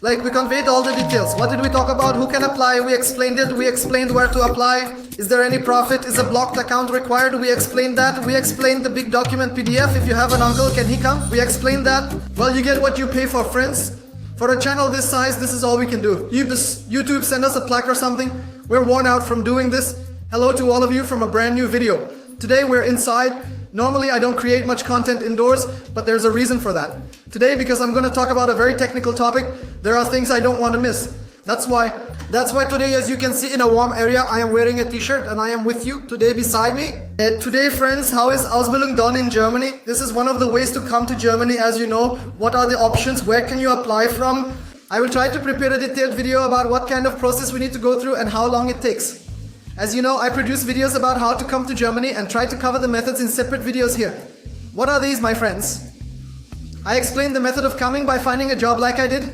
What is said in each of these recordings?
Like, we conveyed all the details. What did we talk about? Who can apply? We explained it. We explained where to apply. Is there any profit? Is a blocked account required? We explained that. We explained the big document PDF. If you have an uncle, can he come? We explained that. Well, you get what you pay for, friends. For a channel this size, this is all we can do. YouTube, send us a plaque or something. We're worn out from doing this. Hello to all of you from a brand new video. Today we're inside. Normally I don't create much content indoors, but there's a reason for that. Today, because I'm going to talk about a very technical topic, there are things I don't want to miss. That's why today, as you can see in a warm area, I am wearing a t-shirt and I am with you today beside me. Today, friends, how is Ausbildung done in Germany? This is one of the ways to come to Germany, as you know. What are the options? Where can you apply from? I will try to prepare a detailed video about what kind of process we need to go through and how long it takes. As you know, I produce videos about how to come to Germany and try to cover the methods in separate videos here. What are these, my friends? I explained the method of coming by finding a job like I did.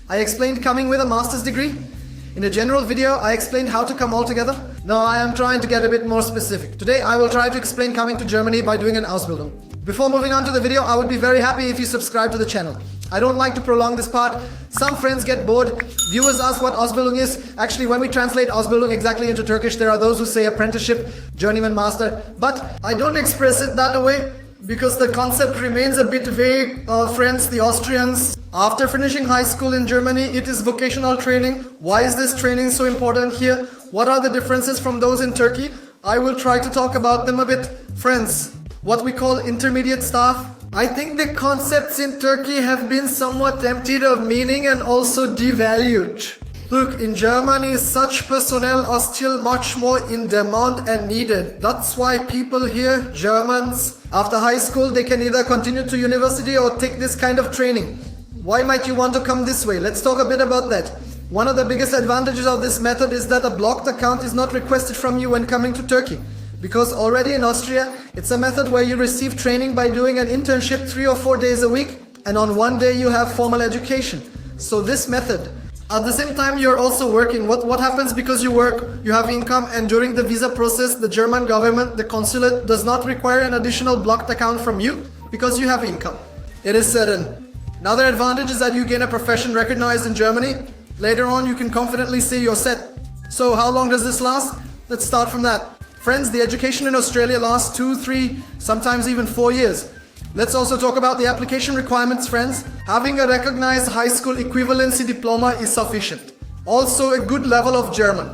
I explained coming with a master's degree. In a general video, I explained how to come all together. Now I am trying to get a bit more specific. Today, I will try to explain coming to Germany by doing an Ausbildung. Before moving on to the video, I would be very happy if you subscribe to the channel. I don't like to prolong this part. Some friends get bored. Viewers ask what Ausbildung is. Actually, when we translate Ausbildung exactly into Turkish, there are those who say apprenticeship, journeyman master. But I don't express it that way because the concept remains a bit vague. Friends, the Austrians, after finishing high school in Germany, it is vocational training. Why is this training so important here? What are the differences from those in Turkey? I will try to talk about them a bit. Friends, what we call intermediate staff. I think the concepts in Turkey have been somewhat emptied of meaning and also devalued. Look, in Germany, such personnel are still much more in demand and needed. That's why people here, Germans, after high school, they can either continue to university or take this kind of training. Why might you want to come this way? Let's talk a bit about that. One of the biggest advantages of this method is that a blocked account is not requested from you when coming to Turkey. Because already in Austria, it's a method where you receive training by doing an internship 3 or 4 days a week, and on one day you have formal education. So this method, at the same time you're also working. What happens because you work, you have income, and during the visa process, the German government, the consulate, does not require an additional blocked account from you because you have income. It is certain. Another advantage is that you gain a profession recognized in Germany. Later on, you can confidently say you're set. So how long does this last? Let's start from that. Friends, the education in Australia lasts 2, 3, sometimes even 4 years. Let's also talk about the application requirements, friends. Having a recognized high school equivalency diploma is sufficient. Also a good level of German.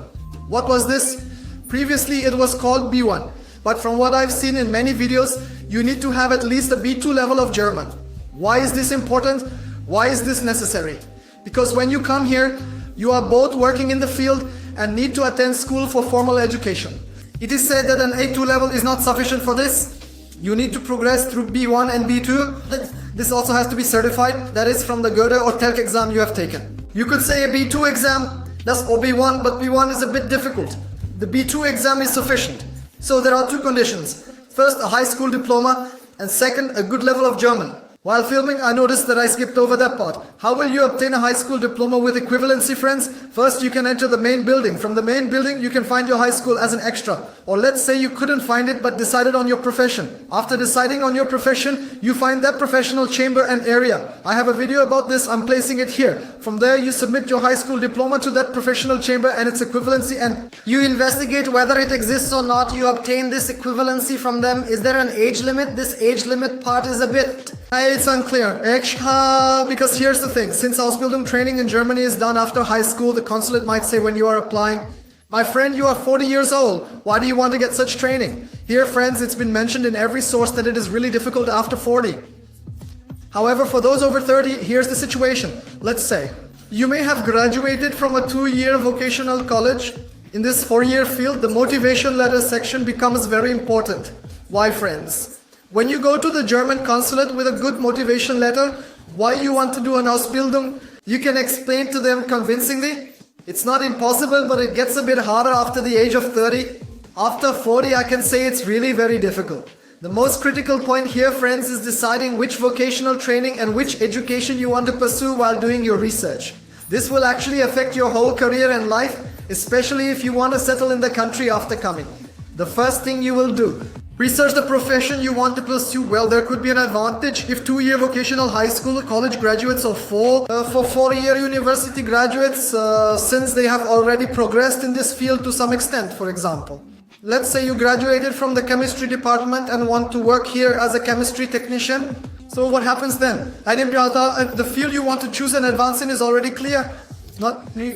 What was this? Previously it was called B1, but from what I've seen in many videos, you need to have at least a B2 level of German. Why is this important? Why is this necessary? Because when you come here, you are both working in the field and need to attend school for formal education. It is said that an A2 level is not sufficient for this. You need to progress through B1 and B2. This also has to be certified. That is from the Goethe or TELC exam you have taken. You could say a B2 exam, that's B1, but B1 is a bit difficult. The B2 exam is sufficient. So there are two conditions. First, a high school diploma, and second, a good level of German. While filming, I noticed that I skipped over that part. How will you obtain a high school diploma with equivalency, friends? First, you can enter the main building. From the main building, you can find your high school as an extra. Or let's say you couldn't find it but decided on your profession. After deciding on your profession, you find that professional chamber and area. I have a video about this, I'm placing it here. From there, you submit your high school diploma to that professional chamber and its equivalency, and you investigate whether it exists or not. You obtain this equivalency from them. Is there an age limit? This age limit part is a bit... It's unclear. Because here's the thing. Since Ausbildung training in Germany is done after high school, the consulate might say when you are applying, my friend, you are 40 years old. Why do you want to get such training? Here, friends, it's been mentioned in every source that it is really difficult after 40. However, for those over 30, here's the situation. Let's say you may have graduated from a 2-year vocational college. In this 4-year field, the motivation letter section becomes very important. Why, friends? When you go to the German consulate with a good motivation letter, why you want to do an Ausbildung, you can explain to them convincingly. It's not impossible, but it gets a bit harder after the age of 30. After 40, I can say it's really very difficult. The most critical point here, friends, is deciding which vocational training and which education you want to pursue while doing your research. This will actually affect your whole career and life, especially if you want to settle in the country after coming. The first thing you will do, Research the profession you want to pursue. Well, there could be an advantage if 2-year vocational high school college graduates or for 4-year university graduates, since they have already progressed in this field to some extent, for example. Let's say you graduated from the chemistry department and want to work here as a chemistry technician. So what happens then? The field you want to choose and advance in is already clear.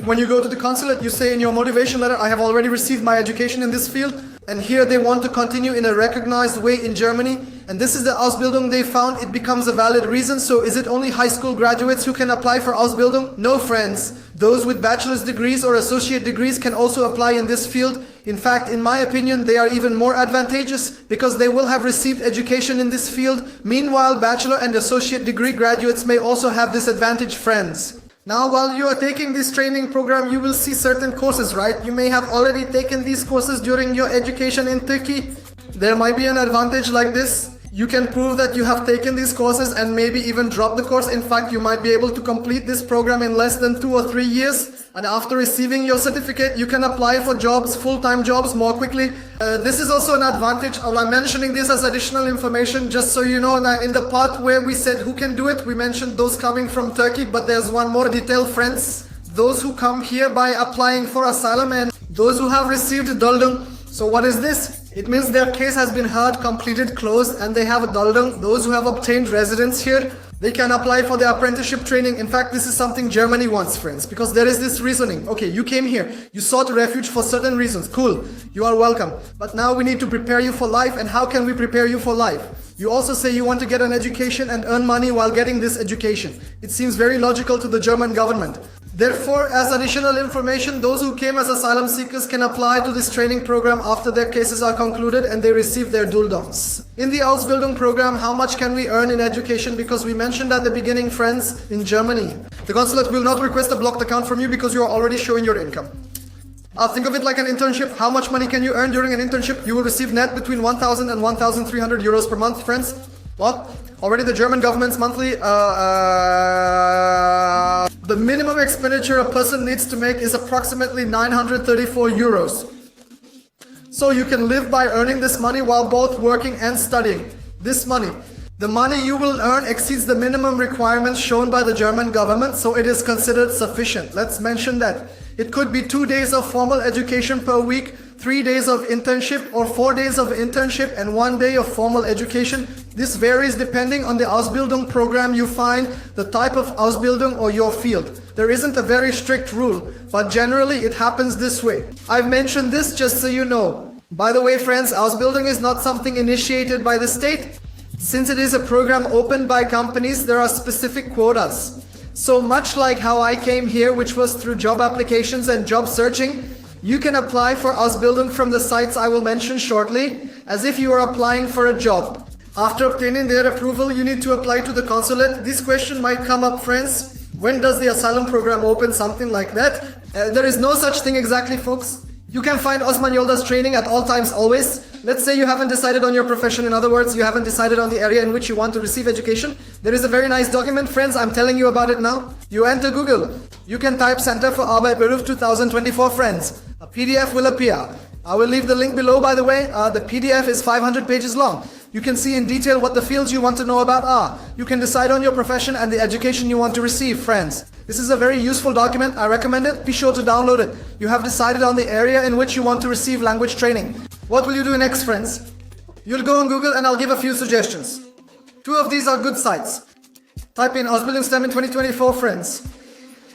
When you go to the consulate, you say in your motivation letter, I have already received my education in this field, and here they want to continue in a recognized way in Germany, and this is the Ausbildung they found. It becomes a valid reason. So is it only high school graduates who can apply for Ausbildung? No, friends. Those with bachelor's degrees or associate degrees can also apply in this field. In fact, in my opinion, they are even more advantageous because they will have received education in this field. Meanwhile, bachelor and associate degree graduates may also have this advantage, friends. Now, while you are taking this training program, you will see certain courses, right? You may have already taken these courses during your education in Turkey. There might be an advantage like this. You can prove that you have taken these courses and maybe even drop the course. In fact, you might be able to complete this program in less than 2 or 3 years. And after receiving your certificate, you can apply for jobs, full-time jobs more quickly. This is also an advantage. I'm mentioning this as additional information just so you know. Now, in the part where we said who can do it, we mentioned those coming from Turkey, but there's one more detail, friends. Those who come here by applying for asylum and those who have received Duldung. So what is this? It means their case has been heard, completed, closed, and they have a Duldung. Those who have obtained residence here, they can apply for the apprenticeship training. In fact, this is something Germany wants, friends, because there is this reasoning. Okay, you came here, you sought refuge for certain reasons. Cool, you are welcome. But now we need to prepare you for life. And how can we prepare you for life? You also say you want to get an education and earn money while getting this education. It seems very logical to the German government. Therefore, as additional information, those who came as asylum seekers can apply to this training program after their cases are concluded and they receive their Duldungs. In the Ausbildung program, how much can we earn in education? Because we mentioned at the beginning, friends, in Germany, the consulate will not request a blocked account from you because you are already showing your income. Think of it like an internship. How much money can you earn during an internship? You will receive net between 1,000 and 1,300 euros per month, friends. What? Already the German government's monthly, the minimum expenditure a person needs to make is approximately 934 euros. So you can live by earning this money while both working and studying. This money. The money you will earn exceeds the minimum requirements shown by the German government, so it is considered sufficient. Let's mention that. It could be 2 days of formal education per week, 3 days of internship, or 4 days of internship and 1 day of formal education. This varies depending on the Ausbildung program you find, the type of Ausbildung or your field. There isn't a very strict rule, but generally it happens this way. I've mentioned this just so you know. By the way, friends, Ausbildung is not something initiated by the state. Since it is a program opened by companies, there are specific quotas. So much like how I came here, which was through job applications and job searching, you can apply for Ausbildung from the sites I will mention shortly, as if you are applying for a job. After obtaining their approval, you need to apply to the consulate. This question might come up, friends. When does the asylum program open? Something like that. There is no such thing exactly, folks. You can find Osman Yolda's training at all times, always. Let's say you haven't decided on your profession. In other words, you haven't decided on the area in which you want to receive education. There is a very nice document, friends. I'm telling you about it now. You enter Google. You can type Center for Arbeitsberuf 2024, friends. A PDF will appear. I will leave the link below, by the way. The PDF is 500 pages long. You can see in detail what the fields you want to know about are. You can decide on your profession and the education you want to receive, friends. This is a very useful document. I recommend it. Be sure to download it. You have decided on the area in which you want to receive language training. What will you do next, friends? You'll go on Google and I'll give a few suggestions. 2 of these are good sites. Type in Ausbildungstem in 2024, friends.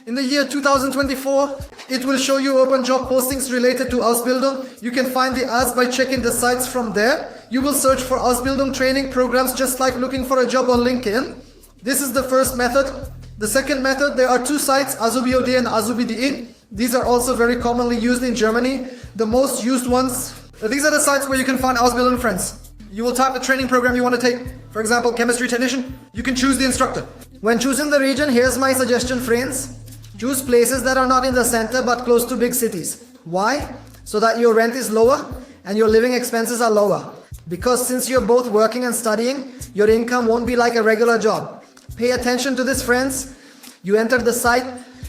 In the year 2024, it will show you open job postings related to Ausbildung. You can find the ads by checking the sites from there. You will search for Ausbildung training programs just like looking for a job on LinkedIn. This is the first method. The second method, there are 2 sites, Azubi.od and Azubi.de. These are also very commonly used in Germany. The most used ones, these are the sites where you can find Ausbildung, friends. You will type the training program you want to take. For example, chemistry technician. You can choose the instructor. When choosing the region, here's my suggestion, friends. Choose places that are not in the center but close to big cities. Why? So that your rent is lower and your living expenses are lower. Because since you're both working and studying, your income won't be like a regular job. Pay attention to this, friends. You entered the site,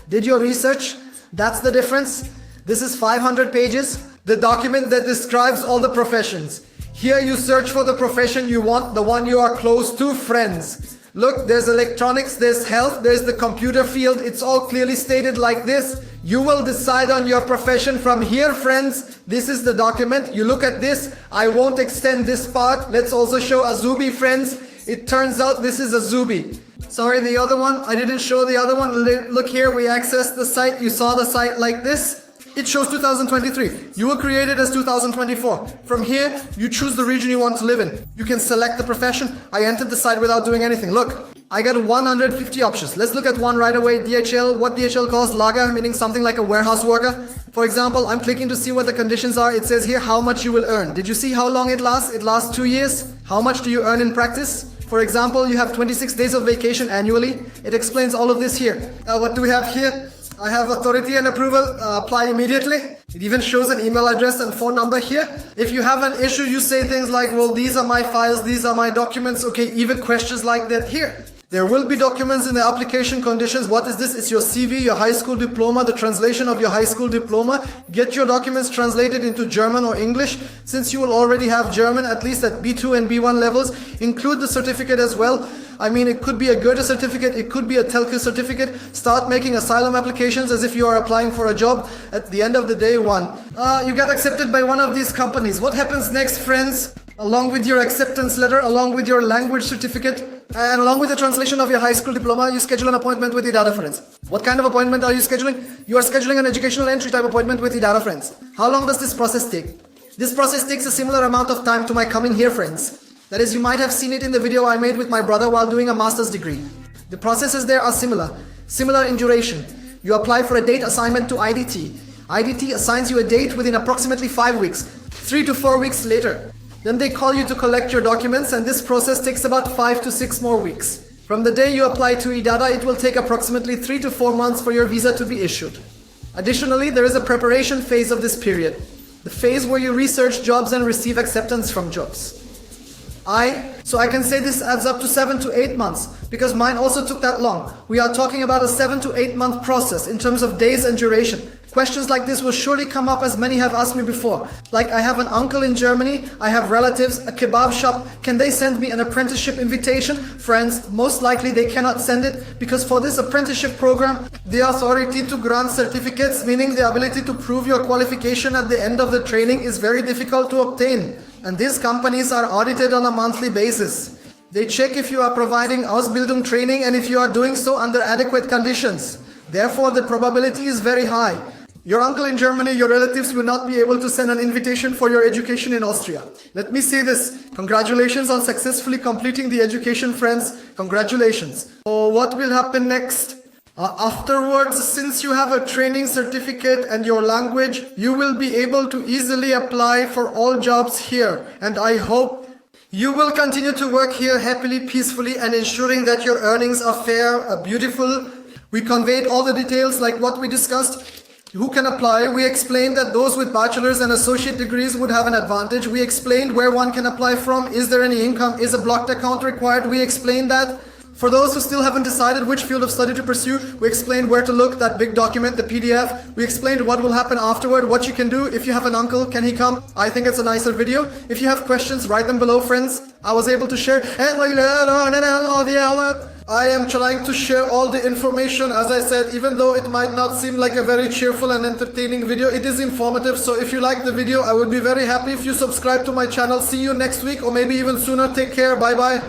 did your research. That's the difference. This is 500 pages. The document that describes all the professions. Here you search for the profession you want, the one you are close to, friends. Look, there's electronics, there's health, there's the computer field. It's all clearly stated like this. You will decide on your profession from here, friends. This is the document. You look at this. I won't extend this part. Let's also show Azubi, friends. It turns out this is Azubi. Sorry, the other one. I didn't show the other one. Look here, we accessed the site. You saw the site like this. It shows 2023. You will create it as 2024. From here, you choose the region you want to live in. You can select the profession. I entered the site without doing anything. Look, I got 150 options. Let's look at one right away. DHL, what DHL calls Lager, meaning something like a warehouse worker. For example, I'm clicking to see what the conditions are. It says here how much you will earn. Did you see how long it lasts? It lasts 2 years. How much do you earn in practice? For example, you have 26 days of vacation annually. It explains all of this here. What do we have here? I have authority and approval, apply immediately. It even shows an email address and phone number here. If you have an issue, you say things like, well, these are my files, these are my documents. Okay, even questions like that here. There will be documents in the application conditions. What is this? It's your CV, your high school diploma, the translation of your high school diploma. Get your documents translated into German or English. Since you will already have German, at least at B2 and B1 levels, include the certificate as well. I mean, it could be a Goethe certificate, it could be a Telke certificate. Start making asylum applications as if you are applying for a job. At the end of the day, you got accepted by one of these companies. What happens next, friends? Along with your acceptance letter, along with your language certificate, and along with the translation of your high school diploma, you schedule an appointment with Idara Friends. What kind of appointment are you scheduling? You are scheduling an educational entry type appointment with Idara Friends. How long does this process take? This process takes a similar amount of time to my coming here, friends. That is, you might have seen it in the video I made with my brother while doing a master's degree. The processes there are similar in duration. You apply for a date assignment to IDT. IDT assigns you a date within approximately 5 weeks, 3 to 4 weeks later. Then they call you to collect your documents, and this process takes about 5 to 6 more weeks. From the day you apply to IDADA, it will take approximately 3 to 4 months for your visa to be issued. Additionally, there is a preparation phase of this period, the phase where you research jobs and receive acceptance from jobs. So I can say this adds up to 7 to 8 months, because mine also took that long. We are talking about a 7 to 8 month process in terms of days and duration. Questions like this will surely come up, as many have asked me before. Like, I have an uncle in Germany, I have relatives, a kebab shop, can they send me an apprenticeship invitation? Friends, most likely they cannot send it, because for this apprenticeship program, the authority to grant certificates, meaning the ability to prove your qualification at the end of the training, is very difficult to obtain. And these companies are audited on a monthly basis. They check if you are providing Ausbildung training and if you are doing so under adequate conditions. Therefore, the probability is very high. Your uncle in Germany, your relatives will not be able to send an invitation for your education in Austria. Let me say this. Congratulations on successfully completing the education, friends. Congratulations. So what will happen next? Afterwards, since you have a training certificate and your language, you will be able to easily apply for all jobs here. And I hope you will continue to work here happily, peacefully, and ensuring that your earnings are fair, beautiful. We conveyed all the details like what we discussed. Who can apply? We explained that those with bachelor's and associate degrees would have an advantage. We explained where one can apply from. Is there any income? Is a blocked account required? We explained that. For those who still haven't decided which field of study to pursue, we explained where to look, that big document, the PDF. We explained what will happen afterward, what you can do. If you have an uncle, can he come? I think it's a nicer video. If you have questions, write them below, friends. I was able to share. I am trying to share all the information, as I said, even though it might not seem like a very cheerful and entertaining video, it is informative. So if you like the video, I would be very happy if you subscribe to my channel. See you next week or maybe even sooner. Take care. Bye bye.